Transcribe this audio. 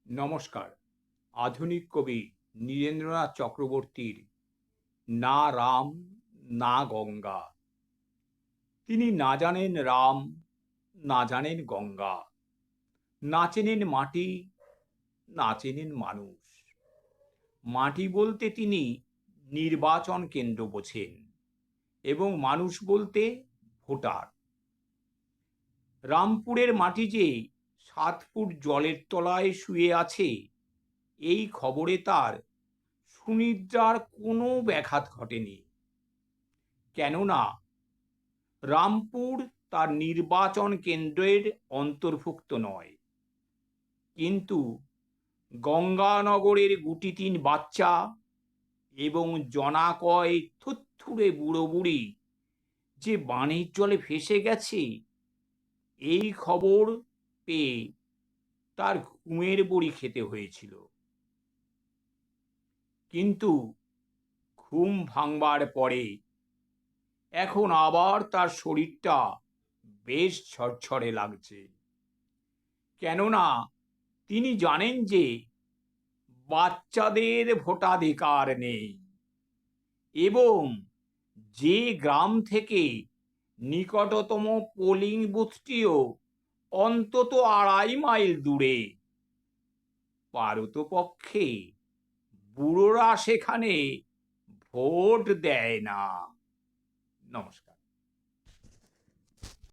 নমস্কার। আধুনিক কবি নীরেন্দ্রনাথ চক্রবর্তীর না রাম না গঙ্গা। তিনি না জানেন রাম, না জানেন গঙ্গা, না চেনেন মাটি, না চেনেন মানুষ। মাটি বলতে তিনি নির্বাচন কেন্দ্র বোঝেন এবং মানুষ বলতে ভোটার। রামপুরের মাটি যে 7 ফুট জলের তলায় শুয়ে আছে, এই খবরে তার সুনিদ্রার কোনো ব্যাঘাত ঘটেনি। কেননা রামপুর তার নির্বাচন কেন্দ্রের অন্তর্ভুক্ত নয়, কিন্তু গঙ্গানগরের গুটি 3 বাচ্চা এবং জনাকয় থুত্থুড়ে বুড়ো বুড়ি যে বানের জলে ভেসে গেছে, এই খবর পেয়ে তার ঘুমের বড়ি খেতে হয়েছিল। কিন্তু ঘুম ভাঙবার পরে এখন আবার তার শরীরটা বেশ ঝরঝরে লাগছে। কেননা তিনি জানেন যে বাচ্চাদের ভোটাধিকার নেই এবং যে গ্রাম থেকে নিকটতম পোলিং বুথটিও অন্তত 2.5 মাইল দূরে, পারতপক্ষে বুড়োরা সেখানে ভোট দেয় না। নমস্কার।